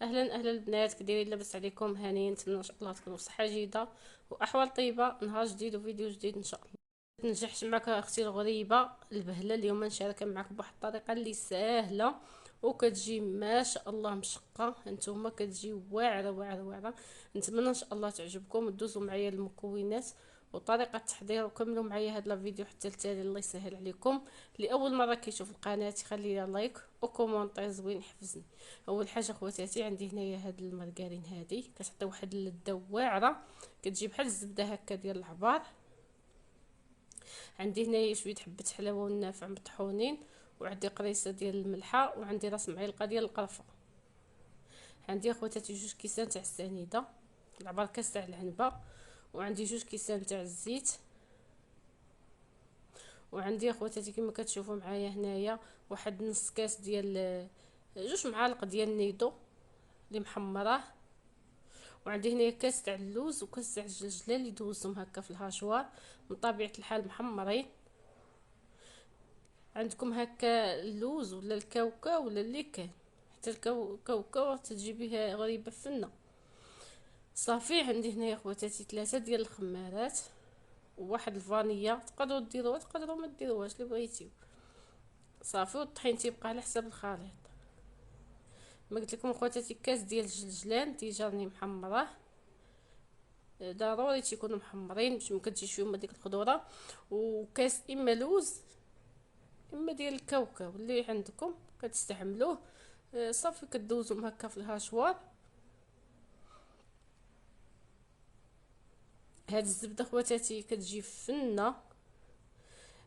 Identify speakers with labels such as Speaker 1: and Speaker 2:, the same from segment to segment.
Speaker 1: اهلا اهلا البنات، كدايرين؟ لاباس عليكم؟ هانيين؟ نتمنى ان شاء الله تكونوا بصحه جيده واحوال طيبه. نهار جديد وفيديو جديد ان شاء الله. نجحت معك اختي الغريبه البهله. اليوم نشارك معكم بواحد الطريقه اللي سهله وكتجي ما شاء الله مشقه. انتوما كتجي واعره واعره واعره. نتمنى ان شاء الله تعجبكم وتدوزوا معايا المكونات وطريقه التحضير وكملوا معايا هذا الفيديو حتى التالي. الله يسهل عليكم. لاول مره كيشوف القناه يخلي لي لايك وكومونتير زوين يحفزني. اول حاجه خواتاتي عندي هنايا هاد المارغرين، هادي كتعطي واحد اللذه واعره، كتجي بحال الزبده هكا ديال العبار. عندي هنايا شويه حبه حلاوه والنافع مطحونين، وعندي قريصه ديال الملحه، وعندي راس معلقه ديال القرفه. عندي خواتاتي جوج كيسان تاع السنيده، العبار كاس تاع العنبه، وعندي جوج كيسان تاع الزيت، وعندي خواتاتي كما كتشوفوا معايا هنايا واحد نص كاس ديال جوج معالق ديال النيدو اللي محمراه، وعندي هنا كاس تاع اللوز وكاس تاع الجلجله اللي دوزتهم هكا في الهاشوار من طبيعه الحال محمرين. عندكم هكا اللوز ولا الكاوكاو ولا اللي كان، حتى الكاوكاو تجيبيها غريبه فنه. صافي عندي هنا يا خواتاتي 3 ديال الخمارات وواحد الفانيلا، تقدروا ديروها تقدروا ما ديروهاش اللي بغيتيو. صافي والطحين تيبقى على حساب الخليط. ما قلت لكم خواتاتي كاس ديال الجلجلان تيجرني محمراه، ضروري تيكونوا محمرين باش ما كتجيش فيهم هذيك الخضوره. وكاس اما لوز اما ديال الكاوكاو اللي عندكم كتستعملوه. صافي كدوزهم هكا في الهاشوار. هاد الزبده خواتاتي كتجي فنه،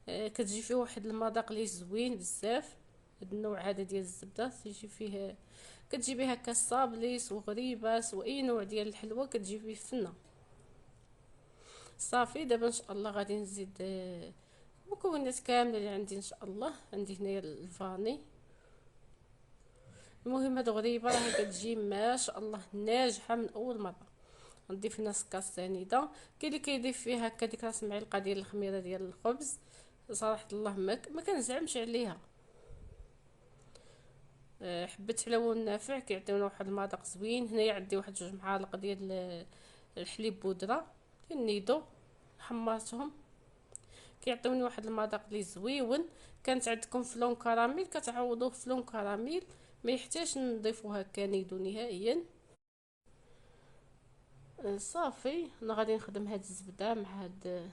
Speaker 1: كتجي فيه واحد المذاق اللي زوين بزاف. هاد النوع هذا ديال الزبده تيجي فيه، كتجي بيه هكا صابليس وغريباس واي نوع ديال الحلوى كتجي فيه فنه. صافي دابا ان شاء الله غادي نزيد المكونات كامله اللي عندي. ان شاء الله عندي هنايا الفاني. المهم هاد غريبه راه كتجي ما شاء الله ناجحه من اول مره. نضيف لنا سكاس سنيده، كاين اللي كيضيف فيها هكا ديك راس معلقه ديال الخميره ديال الخبز. صراحه الله ما كنزعمش عليها. حبه حلاوه والنافع كيعطيونا واحد المذاق زوين. هنايا عندي واحد جوج معالق ديال الحليب بودره ديال النيدو، حمرتهم كيعطيوني واحد المذاق لي زويون. كانت عندكم فلون كراميل كتعوضوه فلون كراميل، ما يحتاجش نضيفو هكا نيدو نهائيا. صافي انا غادي نخدم هاد الزبده مع هاد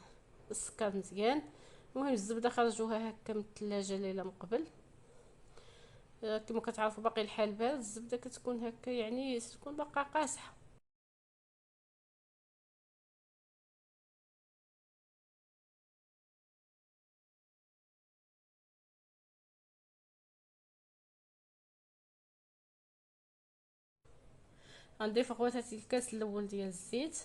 Speaker 1: السكر مزيان. المهم الزبده خرجوها هكا من الثلاجه ليله من قبل. كما كتعرفوا باقي الحال بارد، الزبده كتكون هكا يعني تكون باقا قاصحه. غنضيف اخواتاتي الكاس الاول ديال الزيت،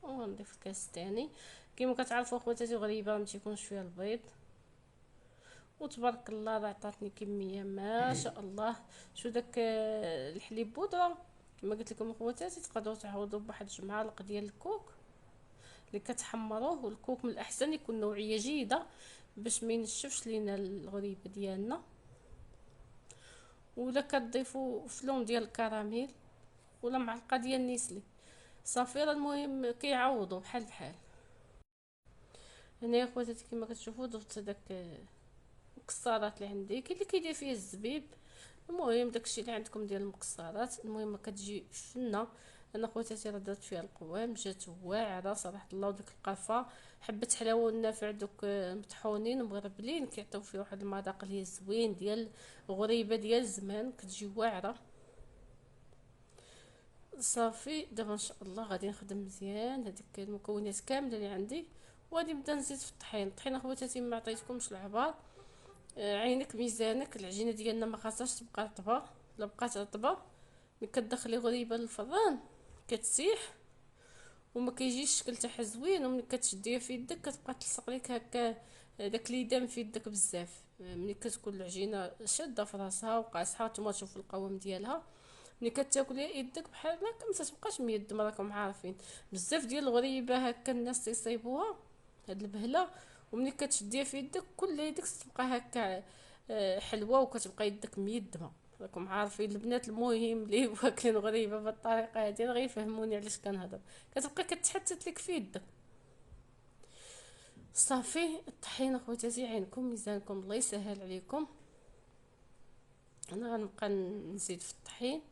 Speaker 1: ونضيف الكاس الثاني. كما كتعرفوا اخواتاتي غريبه ما تيكونش فيها البيض، وتبارك الله راه عطاتني كميه ما شاء الله. شو داك الحليب بودره كما قلت لكم اخواتاتي تقدروا تعوضوا بواحد جوج معالق ديال الكوك اللي كتحمروه. والكوك من الاحسن يكون نوعيه جيده باش ما ينشفش لينا الغريبه ديالنا. ولا كتضيفوا فلون ديال الكراميل ولا معلقه ديال النيسلي. صافي راه المهم كيعوضوا بحال بحال. هنا يا خواتاتي كما كتشوفوا ضفت داك المكسرات اللي عندي. كاين اللي كيدير فيه الزبيب، المهم داكشي اللي عندكم ديال المكسرات. المهم كتجي فنه. انا خواتاتي راه درت فيها القوام جات واعره صراحه الله. وديك القرفه حبه حلاوه والنافع دوك مطحونين ومغربلين كيعطيو فيه واحد المذاق اللي زوين ديال غريبه ديال زمان كتجي واعره. صافي دابا ان شاء الله غادي نخدم مزيان هذيك المكونات كامله اللي عندي، وغادي نبدا نزيد في الطحين. الطحين اخواتاتي ما عطيتكمش العبار. عينك ميزانك. العجينه ديالنا ما خاصهاش تبقى رطبه، لا بقات رطبه ملي كتدخلي غريبه للفران كتسيح وما كيجيش الشكل تاعها زوين. وملي كتشديها في يدك كتبقى تلصق لك هكا داك ليدام في يدك بزاف. ملي كتكون العجينه شاده في راسها وقاصحه نتوما تشوفوا القوام ديالها، ملي كتاكلي يدك بحال هكا ما تبقاش ميدم. راكم عارفين بزاف ديال الغريبه هكا الناس تيصيبوها هاد البهله، وملي كتشديها في يدك كل يدك تبقى هكا حلوه وكتبقى يدك ميدمه. راكم عارفين البنات المهم اللي واكلين غريبه بالطريقه هذه غير يفهموني علاش كنهضر. كتبقى كتحتت لك في يدك. صافي الطحين اخواتاتي، عينكم ميزانكم الله يسهل عليكم. انا غنبقى نزيد في الطحين،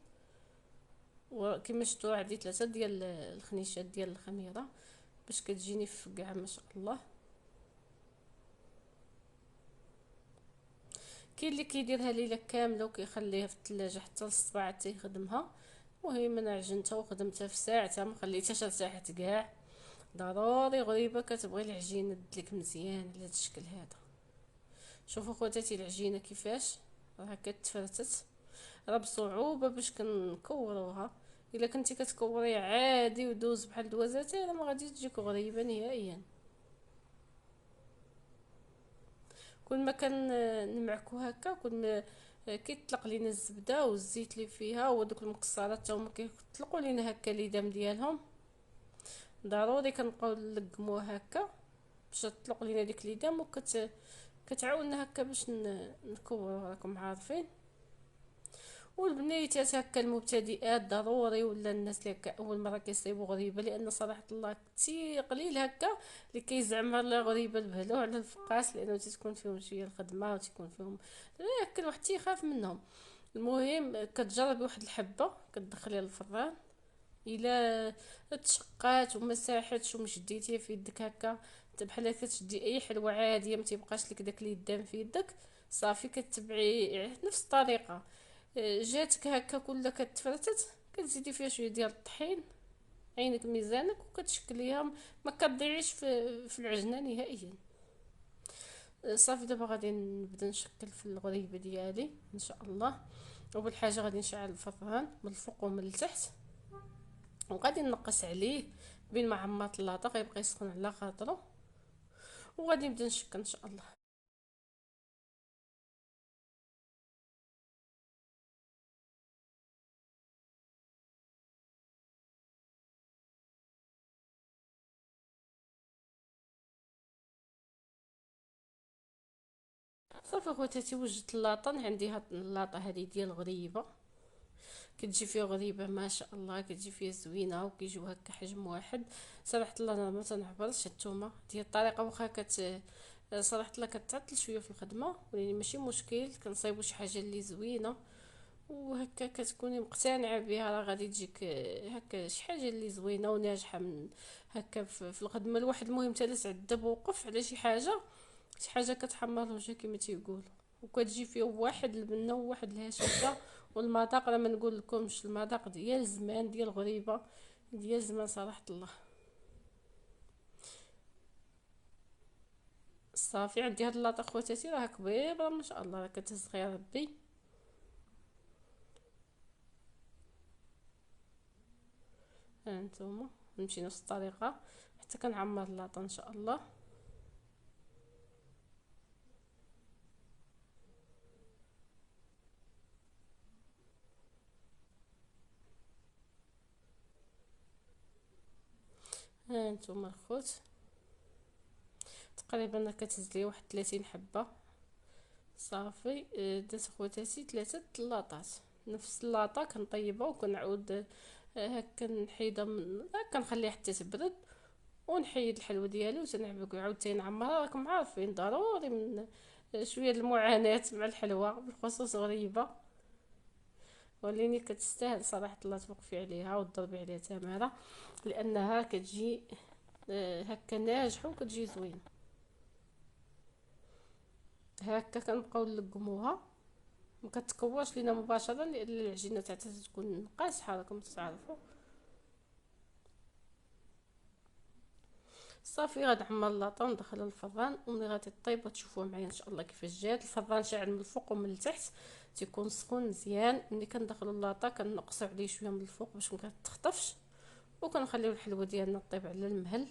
Speaker 1: وكما شفتوا عندي 3 ديال الخنيشات ديال الخميره باش كتجيني فقعه ما شاء الله. كاين اللي كيديرها ليله كامله وكيخليها في الثلاجه حتى للصباح حتى يخدمها. المهم انا عجنتها وخدمتها في ساعتها، ما خليتهاش ارتاحت كاع. ضروري غريبه كتبغي العجينه تدلك مزيان على هذا الشكل هذا. شوفوا خواتاتي العجينه كيفاش راه كتفرتت. راه بصعوبه باش كنكوروها. الا كنتي كتكوريها عادي ودوز بحال دوازاتي راه ما غادي تجيك غريبه نهائيا. كل ما كان نمعكو هكا، كل ما كيطلق لينا الزبده والزيت اللي فيها ودوك المكسرات حتى هما كيطلقوا لينا هكا ليدام ديالهم. ضروري كنبقاو نلقموها هكا باش تطلق لينا ديك ليدام كتعاوننا هكا باش نكورو راكم عارفين. والبنيتات هكا المبتدئات ضروري، ولا الناس اللي هكا اول مره كيصيبوا غريبه، لان صراحه الله كثير قليل هكا اللي كيزعم على غريبه البهله وعلى الفقاس، لانه تكون فيهم شويه الخدمه وتكون فيهم هكا الواحد تيخاف منهم. المهم كتجربي واحد الحبه كتدخليها للفران، الا تشقات وما ساحتش ومشديتيها في يدك هكا بحال كتشدي اي حلوه عاديه، ما تيبقاش لك داك اليدام في يدك. صافي كتبعي نفس الطريقه. جاتك هكا كلها كتفرتت، كتزيدي فيها شويه ديال الطحين، عينك ميزانك وكتشكليها. ما كتضيعيش في العجنه نهائيا. صافي دابا غادي نبدا نشكل في الغريبه ديالي ان شاء الله. اول حاجه غادي نشعل الفران من الفوق ومن التحت، وغادي نقص عليه بين ما عمرت اللاطه غيبقى يسخن على خاطرو، وغادي نبدا نشكل ان شاء الله. صافي خواتاتي وجدت اللاطه. عندي هاد اللاطه هذه ديال غريبه، كتجي فيها غريبه ما شاء الله، كتجي فيها زوينه وكيجيو هكا حجم واحد. صراحه الله انا ما تنعبرش الثومه ديال الطريقه، واخا صراحه الله كتعطل شويه في الخدمه، ولكن ماشي مشكل، كنصايبوا شي حاجه اللي زوينه وهكا كتكوني مقتنعه بها، راه غادي تجيك هكا شي حاجه اللي زوينه وناجحه من هكا في الخدمه. الواحد المهم تالس عذب وقف على شي حاجه، شي حاجه كتحمر الوجه كما تيقولوا، وكتجي فيه واحد البنه وواحد الهشاشه. والمذاق راه ما نقول لكمش، المذاق ديال زمان ديال غريبه ديال زمان صراحه الله. صافي عندي هاد اللاطه خواتاتي راه كبيره ما شاء الله، راه كتهز غير ربي. ها نتوما نمشي نفس الطريقه حتى كنعمر اللاطه ان شاء الله. ها نتوما الخوت تقريبا كتهز لي واحد 30 حبه. صافي درت خواتاتي 3 لاطات نفس اللاطه، كنطيبها وكنعاود هكا نحيدها من هكا نخليها حتى تبرد، ونحيد الحلوى ديالي وتنعبك عاوتاني نعمرها. راكم عارفين ضروري من شويه المعاناه مع الحلوى بالخصوص غريبه، وليني كتستاهل صراحه الله توقفي عليها وتضربي عليها تماره، لانها كتجي هكا ناجحه وكتجي زوينه. هكا كنبقاو نلقموها، ما كتكواش لينا مباشره لان العجينه تاعها تكون قاصحه راكم تعرفوا. صافي غنعمر اللاطه وندخلها للفران، وملي غادي طيب وتشوفوها معايا ان شاء الله كيفاش جات. الفران شاعل من الفوق ومن التحت، تيكون سخون مزيان. ملي كندخلوا اللاطه كنقصوا عليه شويه من الفوق باش ما كتخطفش، وكنخليو الحلوه ديالنا طيب على المهل.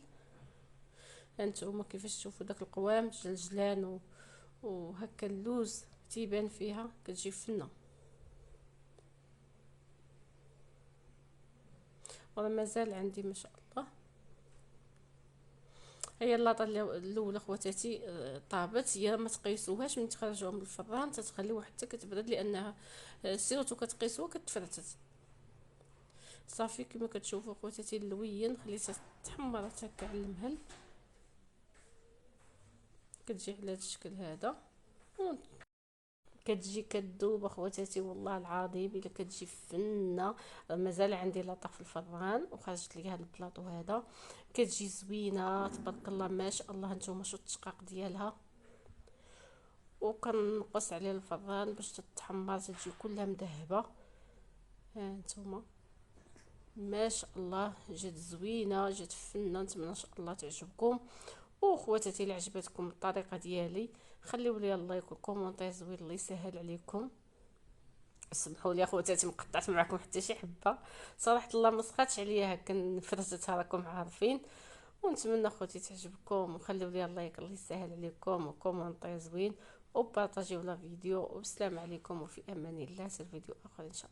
Speaker 1: هانتوما كيفاش تشوفوا داك القوام جلجلان وهكا اللوز تيبان فيها كتجي فنه. وراه مازال عندي ما شاء الله. هي اللاطه الاولى خواتاتي طابت. هي ما تقيسوهاش من تخرجوها من الفران، تتخليوها حتى كتبرد، لانها سيرتو كتقيسوها كتفرتت. صافي كما كتشوفوا خواتاتي اللوين خليتها تحمرت هكا على المهل، كتجي على هذا الشكل هذا. كتجي كدوب اخواتاتي والله العظيم الا كتجي فنه. مازال عندي لاطه في الفران وخرجت لي هذا البلاطو هذا، كتجي زوينه تبارك الله ما شاء الله. نتوما شو التشقاق ديالها، وكنقص عليها الفران باش تتحمر تجي كلها مذهبه. ها نتوما ما شاء الله جات زوينه، جات فنه. نتمنى ان شاء الله تعجبكم. وخواتاتي اللي عجبتكم الطريقه ديالي خليوا لي اللايك والكومونتير زوين، الله يسهل عليكم. سمحوا لي اخواتاتي مقطعت معكم حتى شي حبه، صراحه الله ما سخاتش عليا هكا فرزتها راكم عارفين. ونتمنى اخوتي تعجبكم، وخليوا لي اللايك الله يسهل عليكم، وكومونتير زوين، وبارطاجيو لا فيديو. وبسلام عليكم وفي امان الله، سير فيديو اخر ان شاء الله.